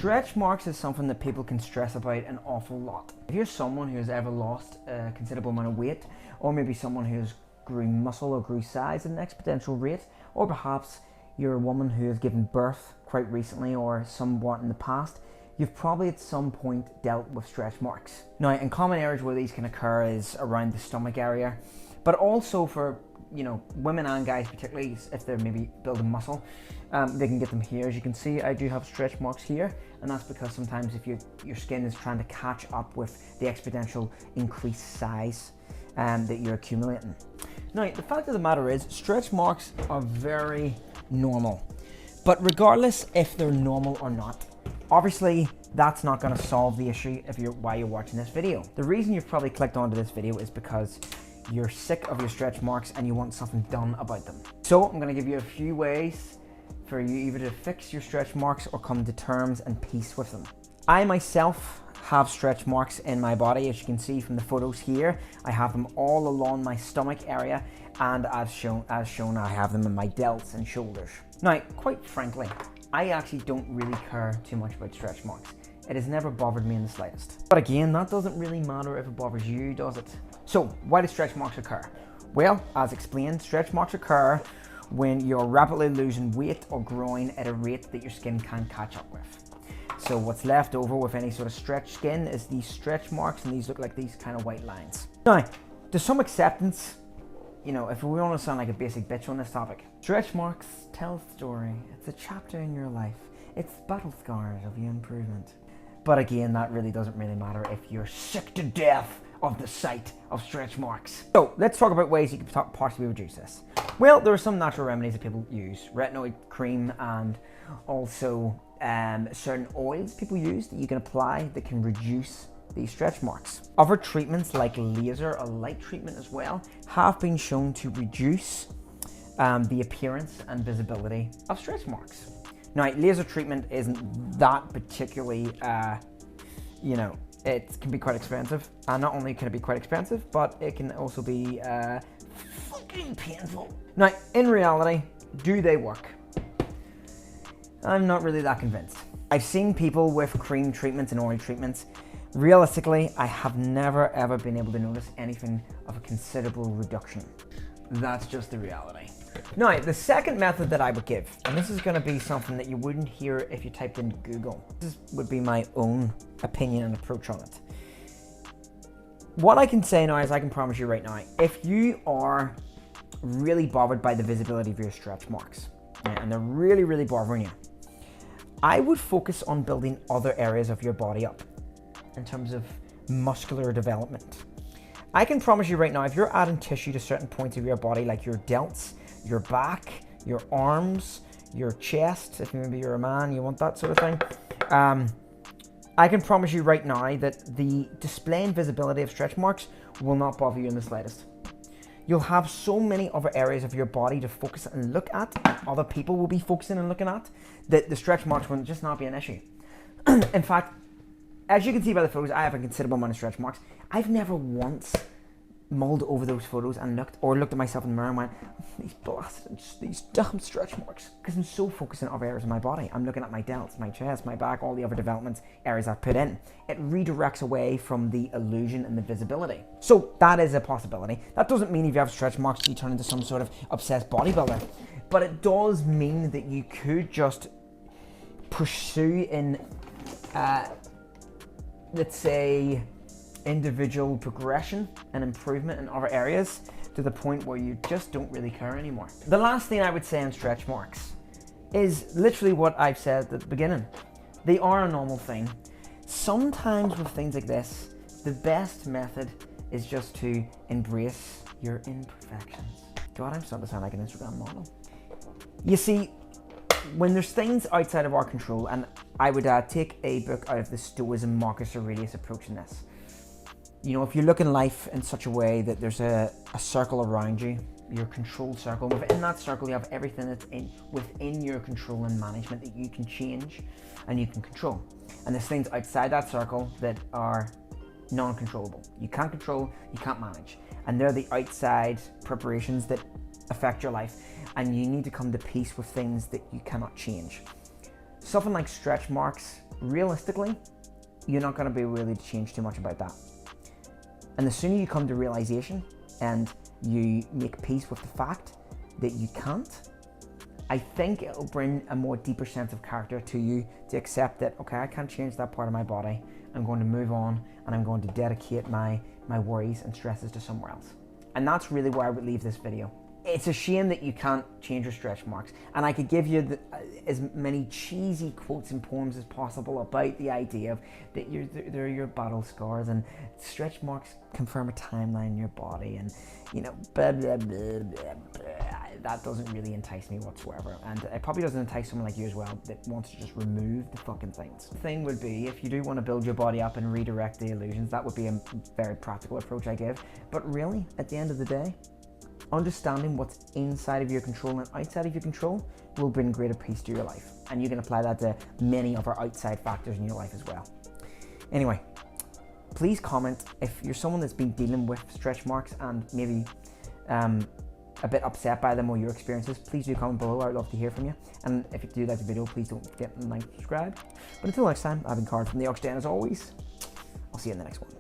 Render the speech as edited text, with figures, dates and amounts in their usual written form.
Stretch marks is something that people can stress about an awful lot. If you're someone who has ever lost a considerable amount of weight, or maybe someone who has grew muscle or grew size at an exponential rate, or perhaps you're a woman who has given birth quite recently or somewhat in the past, you've probably at some point dealt with stretch marks. Now, in common areas where these can occur is around the stomach area, but also for women and guys, particularly if they're maybe building muscle, they can get them here. As you can see, I do have stretch marks here, and that's because sometimes if your skin is trying to catch up with the exponential increased size that you're accumulating. Now, the fact of the matter is, stretch marks are very normal, but regardless if they're normal or not, obviously that's not going to solve the issue while you're watching this video. The reason you've probably clicked onto this video is because you're sick of your stretch marks and you want something done about them. So I'm going to give you a few ways for you either to fix your stretch marks or come to terms and peace with them. I myself have stretch marks in my body. As you can see from the photos here, I have them all along my stomach area, and as shown I have them in my delts and shoulders. Now, quite frankly, I actually don't really care too much about stretch marks. It has never bothered me in the slightest. But again, that doesn't really matter if it bothers you, does it? So, why do stretch marks occur? Well, as explained, stretch marks occur when you're rapidly losing weight or growing at a rate that your skin can't catch up with. So what's left over with any sort of stretched skin is these stretch marks, and these look like these kind of white lines. Now, there's some acceptance, if we want to sound like a basic bitch on this topic. Stretch marks tell a story. It's a chapter in your life. It's battle scars of your improvement. But again, that really doesn't really matter if you're sick to death of the sight of stretch marks. So let's talk about ways you can possibly reduce this. Well, there are some natural remedies that people use. Retinoid cream and also certain oils people use that you can apply that can reduce these stretch marks. Other treatments like laser or light treatment as well have been shown to reduce the appearance and visibility of stretch marks. Now, laser treatment isn't that particularly, it can be quite expensive. And not only can it be quite expensive, but it can also be fucking painful. Now, in reality, do they work? I'm not really that convinced. I've seen people with cream treatments and oil treatments. Realistically, I have never ever been able to notice anything of a considerable reduction. That's just the reality. Now, the second method that I would give, and this is going to be something that you wouldn't hear if you typed in Google. This would be my own opinion and approach on it. What I can say now is I can promise you right now, if you are really bothered by the visibility of your stretch marks, and they're really, really bothering you, I would focus on building other areas of your body up in terms of muscular development. I can promise you right now, if you're adding tissue to certain points of your body, like your delts, your back, your arms, your chest, if maybe you're a man, you want that sort of thing, I can promise you right now that the display and visibility of stretch marks will not bother you in the slightest. You'll have so many other areas of your body to focus and look at, other people will be focusing and looking at, that the stretch marks will just not be an issue. In fact, as you can see by the photos, I have a considerable amount of stretch marks. I've never once mulled over those photos and looked at myself in the mirror and went, these bastards, these damn stretch marks. Because I'm so focused on other areas of my body. I'm looking at my delts, my chest, my back, all the other developments areas I've put in. It redirects away from the illusion and the visibility. So that is a possibility. That doesn't mean if you have stretch marks you turn into some sort of obsessed bodybuilder. But it does mean that you could just pursue in, let's say, individual progression and improvement in other areas to the point where you just don't really care anymore. The last thing I would say on stretch marks is literally what I've said at the beginning. They are a normal thing. Sometimes with things like this, the best method is just to embrace your imperfections. God, I'm starting to sound like an Instagram model. You see, when there's things outside of our control, and I would take a book out of the Stoicism Marcus Aurelius approach in this. If you look in life in such a way that there's a circle around you, your controlled circle, within that circle you have everything that's within your control and management that you can change and you can control. And there's things outside that circle that are non-controllable. You can't control, you can't manage. And they're the outside preparations that affect your life. And you need to come to peace with things that you cannot change. Something like stretch marks realistically, you're not going to be really to change too much about that. And the sooner you come to realization and you make peace with the fact that you can't, I think it'll bring a more deeper sense of character to you to accept that, okay, I can't change that part of my body. I'm going to move on, and I'm going to dedicate my worries and stresses to somewhere else. And that's really where I would leave this video. It's a shame that you can't change your stretch marks, and I could give you as many cheesy quotes and poems as possible about the idea of that they're your battle scars, and stretch marks confirm a timeline in your body, and blah, blah, blah, blah, blah. That doesn't really entice me whatsoever, and it probably doesn't entice someone like you as well that wants to just remove the fucking things. The thing would be, if you do want to build your body up and redirect the illusions, that would be a very practical approach I give. But really, at the end of the day, understanding what's inside of your control and outside of your control will bring greater peace to your life. And you can apply that to many of our outside factors in your life as well. Anyway, please comment if you're someone that's been dealing with stretch marks and maybe a bit upset by them or your experiences. Please do comment below. I'd love to hear from you. And if you do like the video, please don't forget to like and subscribe. But until next time, I've been Card from the Ox Den as always. I'll see you in the next one.